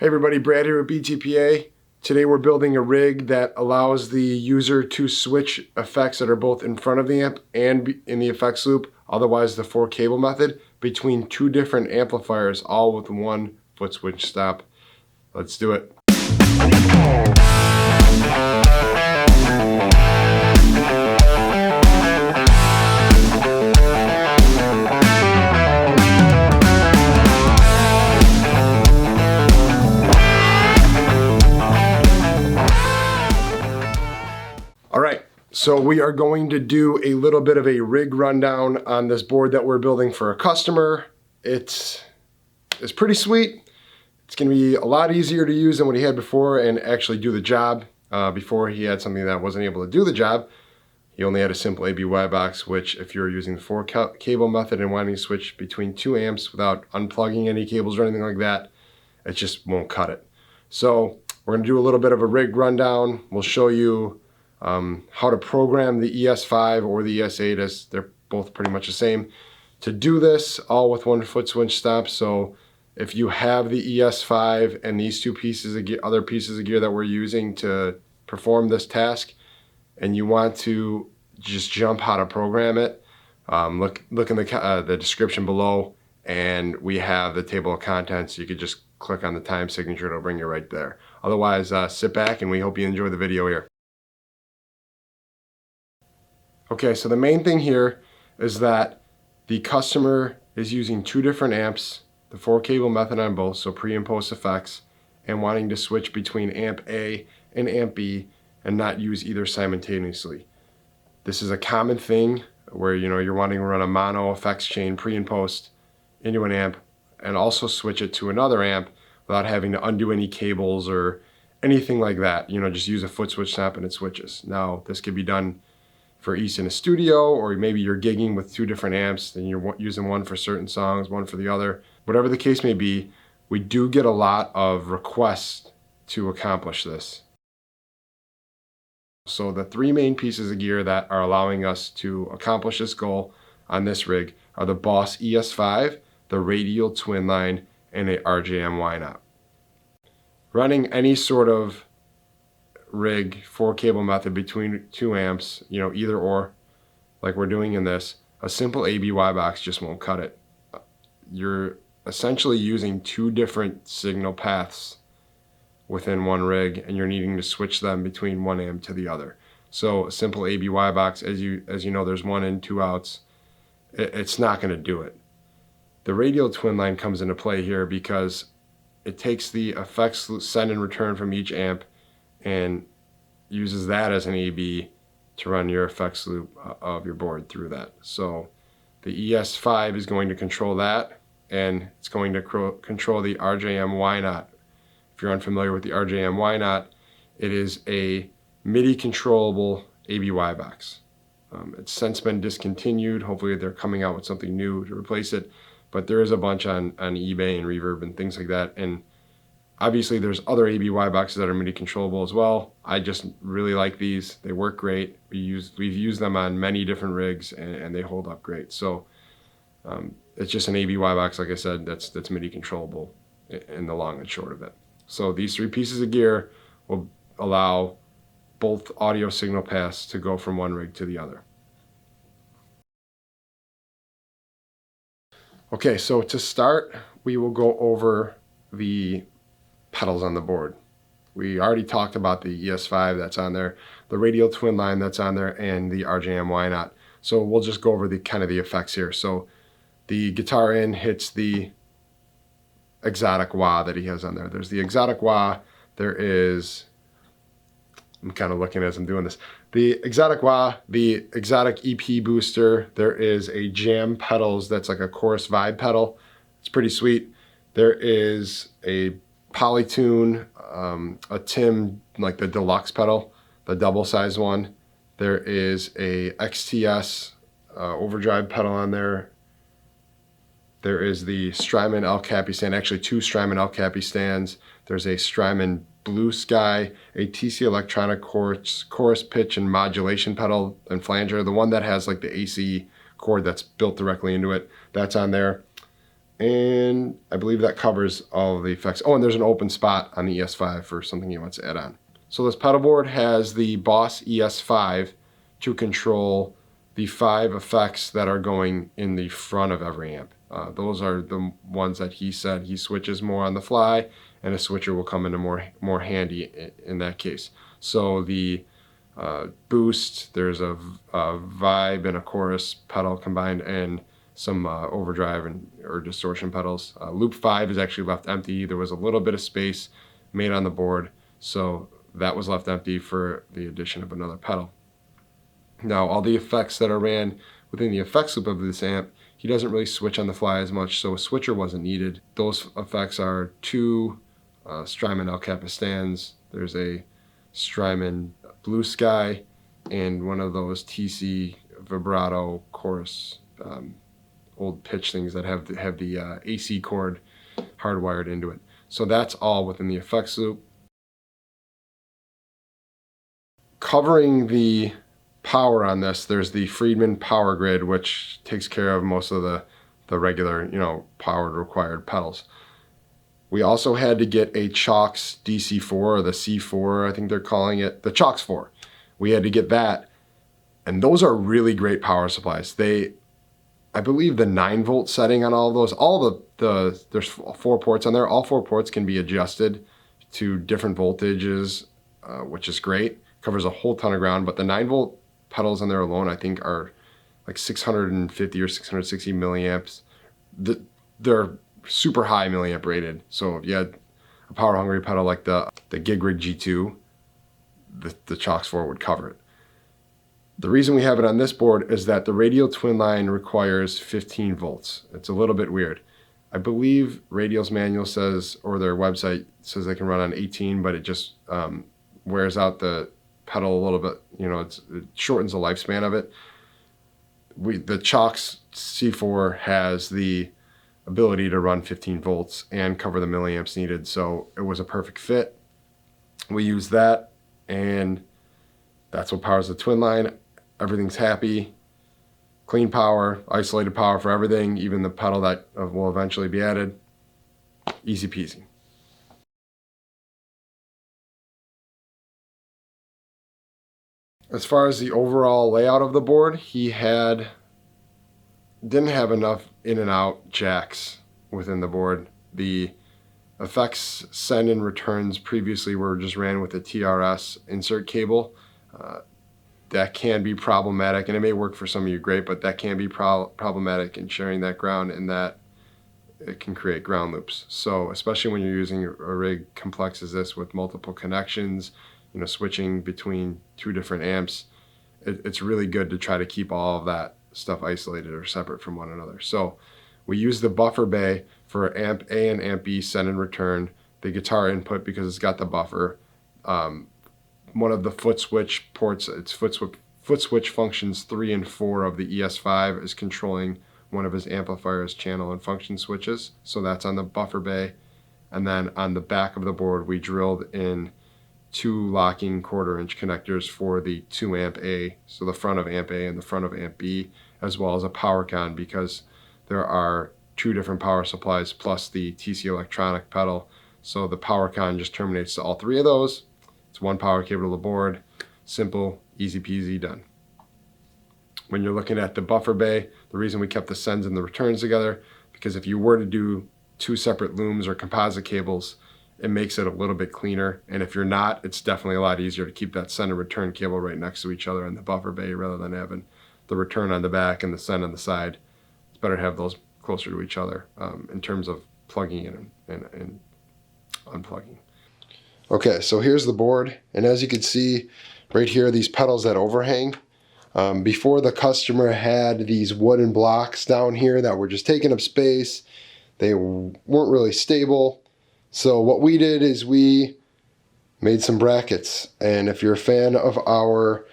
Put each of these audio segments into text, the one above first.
Hey everybody, Brad here with BTPA. Today we're building a rig that allows the user to switch effects that are both in front of the amp and in the effects loop, otherwise the 4-cable method, between two different amplifiers, all with one foot switch stop. Let's do it. So we are going to do a little bit of a rig rundown on this board that we're building for a customer. It's pretty sweet. It's going to be a lot easier to use than what he had before and actually do the job. Before he had something that wasn't able to do the job. He only had a simple ABY box, which if you're using the 4-cable method and wanting to switch between two amps without unplugging any cables or anything like that, it just won't cut it. So we're going to do a little bit of a rig rundown. We'll show you how to program the ES5 or the ES8, as they're both pretty much the same, to do this all with one foot switch stop. So if you have the ES5 and these two pieces of gear, other pieces of gear that we're using to perform this task, and you want to just jump how to program it, look in the description below, and we have the table of contents. You could just click on the time signature, it'll bring you right there. Otherwise, sit back and we hope you enjoy the video here. Okay, so the main thing here is that the customer is using two different amps, the 4-cable method on both, so pre and post effects, and wanting to switch between amp A and amp B and not use either simultaneously. This is a common thing where you're wanting to run a mono effects chain pre and post into an amp and also switch it to another amp without having to undo any cables or anything like that. Just use a foot switch stop and it switches. Now, this could be done for ease in a studio, or maybe you're gigging with two different amps and you're using one for certain songs, one for the other. Whatever the case may be, we do get a lot of requests to accomplish this. So the three main pieces of gear that are allowing us to accomplish this goal on this rig are the Boss ES5, the radial twin line, and a RJM Y-Knot. Running any sort of rig 4-cable method between two amps, either or, like we're doing in this, a simple ABY box just won't cut it. You're essentially using two different signal paths within one rig, and you're needing to switch them between one amp to the other. So a simple ABY box, as you know, there's 1 in, 2 outs. It's not going to do it. The radial twin line comes into play here because it takes the effects send and return from each amp and uses that as an AB to run your effects loop of your board through that. So the ES5 is going to control that, and it's going to control the RJM Y-Knot. If you're unfamiliar with the RJM Y-Knot, it is a MIDI controllable ABY box. It's since been discontinued. Hopefully they're coming out with something new to replace it, but there is a bunch on eBay and Reverb and things like that. And obviously there's other ABY boxes that are MIDI controllable as well. I just really like these. They work great. We've used them on many different rigs and they hold up great. So it's just an ABY box, like I said, that's MIDI controllable in the long and short of it. So these three pieces of gear will allow both audio signal paths to go from one rig to the other. Okay, so to start, we will go over the pedals on the board. We already talked about the ES5 that's on there, the radial twin line that's on there, and the RJM Y-Knot. So we'll just go over the effects here. So the guitar in hits the exotic wah that he has on there. There's the exotic wah. There is, I'm kind of looking as I'm doing this, the exotic wah, the exotic EP booster. There is a jam pedals that's like a chorus vibe pedal. It's pretty sweet. There is a Polytune, a Tim, like the deluxe pedal, the double sized one. There is a XTS overdrive pedal on there. There is the Strymon El Capi stand, actually two Strymon El Capi stands. There's a Strymon Blue Sky, a TC Electronic chorus pitch and modulation pedal and flanger, the one that has like the AC cord that's built directly into it. That's on there. And I believe that covers all of the effects. Oh, and there's an open spot on the ES5 for something you want to add on. So this pedal board has the Boss ES5 to control the 5 effects that are going in the front of every amp. Those are the ones that he said he switches more on the fly, and a switcher will come into more handy in that case. So the boost, there's a vibe and a chorus pedal combined, and some overdrive or distortion pedals. Loop 5 is actually left empty. There was a little bit of space made on the board, so that was left empty for the addition of another pedal. Now, all the effects that are ran within the effects loop of this amp, he doesn't really switch on the fly as much, so a switcher wasn't needed. Those effects are 2 Strymon El Capistans. There's a Strymon Blue Sky, and one of those TC vibrato chorus old pitch things that have the AC cord hardwired into it. So that's all within the effects loop. Covering the power on this, there's the Friedman power grid, which takes care of most of the regular, power required pedals. We also had to get a Chalks DC4, or the C4, I think they're calling it, the Chalks 4. We had to get that, and those are really great power supplies. I believe the 9-volt setting on all of those, there's 4 ports on there. All 4 ports can be adjusted to different voltages, which is great. Covers a whole ton of ground, but the 9-volt pedals on there alone, I think, are like 650 or 660 milliamps. They're super high milliamp rated. So if you had a power hungry pedal like the Gig Rig G2, the Chalks 4 would cover it. The reason we have it on this board is that the radial twin line requires 15 volts. It's a little bit weird. I believe Radial's manual says, or their website says they can run on 18, but it just wears out the pedal a little bit. It shortens the lifespan of it. The Chalks C4 has the ability to run 15 volts and cover the milliamps needed, so it was a perfect fit. We used that, and that's what powers the twin line. Everything's happy. Clean power, isolated power for everything, even the pedal that will eventually be added. Easy peasy. As far as the overall layout of the board, he didn't have enough in and out jacks within the board. The effects send and returns previously were just ran with a TRS insert cable. That can be problematic, and it may work for some of you great, but that can be problematic in sharing that ground, in that it can create ground loops. So especially when you're using a rig complex as this with multiple connections, switching between 2 different amps, it's really good to try to keep all of that stuff isolated or separate from one another. So we use the buffer bay for amp A and amp B send and return, the guitar input because it's got the buffer. One of the foot switch ports, it's foot switch functions 3 and 4 of the ES5 is controlling one of his amplifiers channel and function switches. So that's on the buffer bay. And then on the back of the board, we drilled in 2 locking 1/4-inch connectors for the 2 amp A, so the front of amp A and the front of amp B, as well as a power con, because there are 2 different power supplies plus the TC electronic pedal. So the power con just terminates to all 3 of those. It's 1 power cable to the board. Simple, easy peasy, done. When you're looking at the buffer bay, the reason we kept the sends and the returns together, because if you were to do 2 separate looms or composite cables, it makes it a little bit cleaner. And if you're not, it's definitely a lot easier to keep that send and return cable right next to each other in the buffer bay rather than having the return on the back and the send on the side. It's better to have those closer to each other in terms of plugging in and unplugging. Okay, so here's the board, and as you can see right here, these pedals that overhang. Before, the customer had these wooden blocks down here that were just taking up space. They weren't really stable. So what we did is we made some brackets, and if you're a fan of our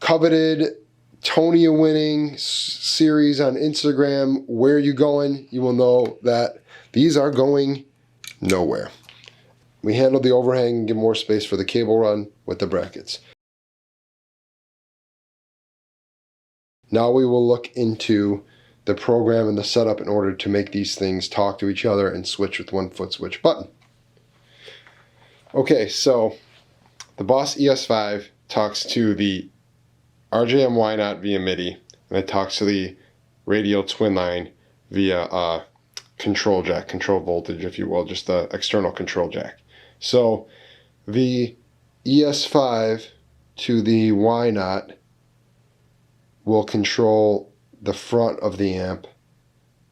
coveted Tonia winning series on Instagram, Where You Going, you will know that these are going nowhere. We handled the overhang and give more space for the cable run with the brackets. Now we will look into the program and the setup in order to make these things talk to each other and switch with one foot switch button. Okay, so the Boss ES5 talks to the RJM-Y0 via MIDI, and it talks to the radial twin line via control jack, control voltage, if you will, just the external control jack. So the ES5 to the Y0 will control the front of the amp,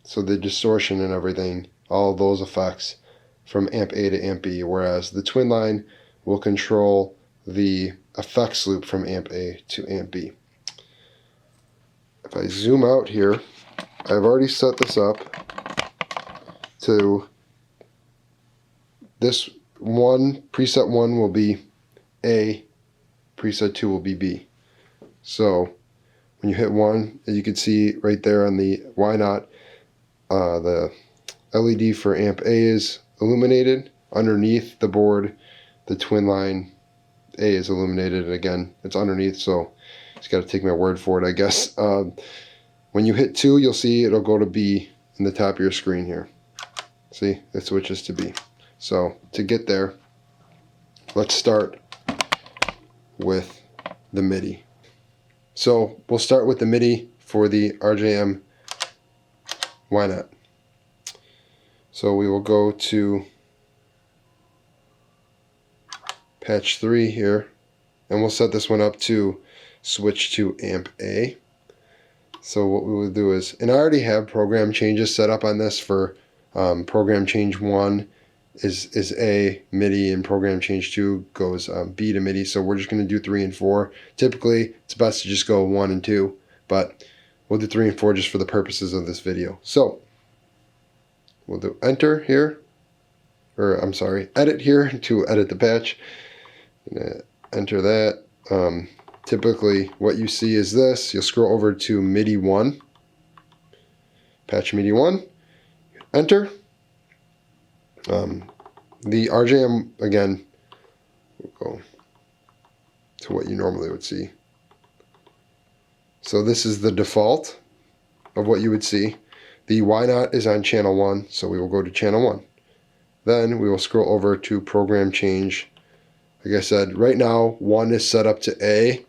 so the distortion and everything, all those effects from amp A to amp B, whereas the twin line will control the effects loop from amp A to amp B. If I zoom out here, I've already set this up to this one. Preset 1 will be A, preset 2 will be B. So when you hit 1, as you can see right there on the Y0, the LED for amp A is illuminated. Underneath the board, the twin line A is illuminated, and again, it's underneath, so just got to take my word for it, I guess. When you hit 2, you'll see it'll go to B in the top of your screen here. See, it switches to B. So to get there, let's start with the MIDI. So we'll start with the MIDI for the RJM Y0. So we will go to patch 3 here, and we'll set this one up to switch to amp A. So what we will do is, and I already have program changes set up on this for program change 1 is A MIDI, and program change 2 goes B to MIDI. So we're just going to do 3 and 4. Typically it's best to just go 1 and 2, but we'll do 3 and 4 just for the purposes of this video. So we'll do enter here, or I'm sorry, edit here to edit the patch. Enter that. Typically what you see is this. You'll scroll over to MIDI 1, patch MIDI 1, enter. The RJM, again, we'll go to what you normally would see. So this is the default of what you would see. The Y0 is on channel 1, so we will go to channel 1. Then we will scroll over to program change. Like I said, right now 1 is set up to A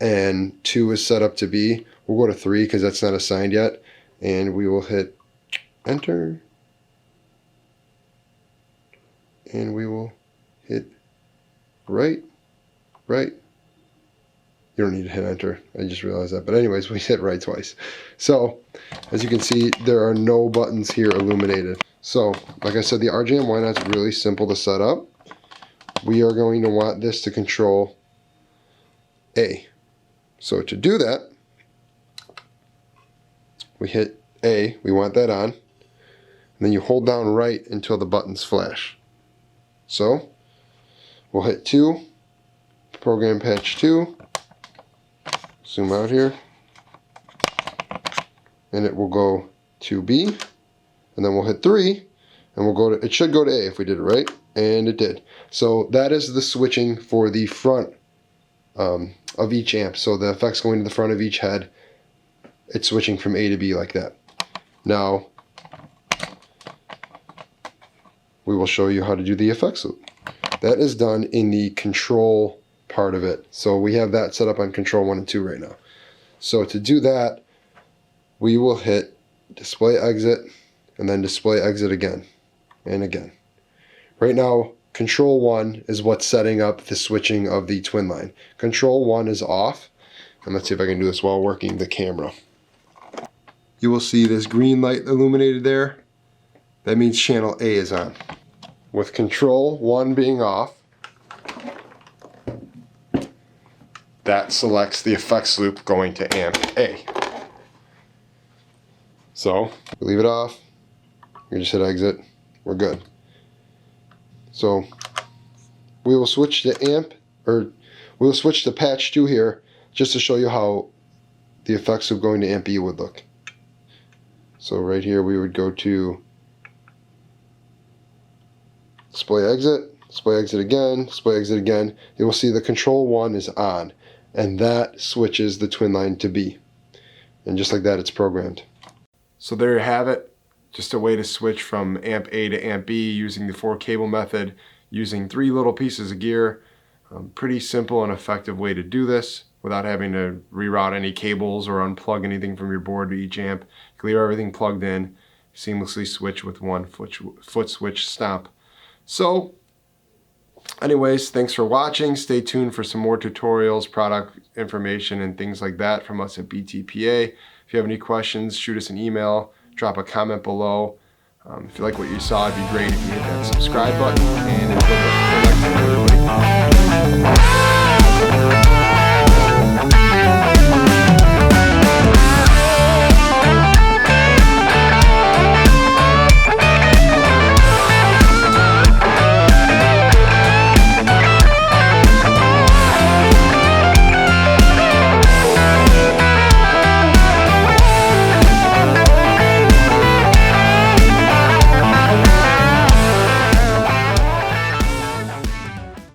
and 2 is set up to B. We'll go to 3 because that's not assigned yet, and we will hit enter, and we will hit right. You don't need to hit enter, I just realized that, but anyways, we hit right twice. So as you can see, there are no buttons here illuminated. So like I said, the RJM Y0 is really simple to set up. We are going to want this to control A. So to do that, we hit A, we want that on, and then you hold down right until the buttons flash. So we'll hit 2, program patch 2, zoom out here, and it will go to B, and then we'll hit 3, and we'll go to, it should go to A if we did it right, and it did. So that is the switching for the front of each amp. So the effects going to the front of each head, it's switching from A to B like that. Now we will show you how to do the effects loop. That is done in the control part of it. So we have that set up on control 1 and 2 right now. So to do that, we will hit display exit and then display exit again and again. Right now, control 1 is what's setting up the switching of the twin line. Control 1 is off, and let's see if I can do this while working the camera. You will see this green light illuminated there. That means channel A is on. With control 1 being off, that selects the effects loop going to amp A. So we leave it off, we just hit exit, we're good. So we will switch to amp, or we will switch to patch 2 here, just to show you how the effects loop going to amp B would look. So right here we would go to display exit again, display exit again. You will see the control 1 is on, and that switches the twin line to B. And just like that, it's programmed. So there you have it. Just a way to switch from amp A to amp B using the 4-cable method, using 3 little pieces of gear. Pretty simple and effective way to do this without having to reroute any cables or unplug anything from your board to each amp. Clear everything plugged in, seamlessly switch with one foot switch Stomp. So anyways, thanks for watching. Stay tuned for some more tutorials, product information, and things like that from us at BTPA. If you have any questions, shoot us an email, drop a comment below. If you like what you saw, it'd be great if you hit that subscribe button and enjoy the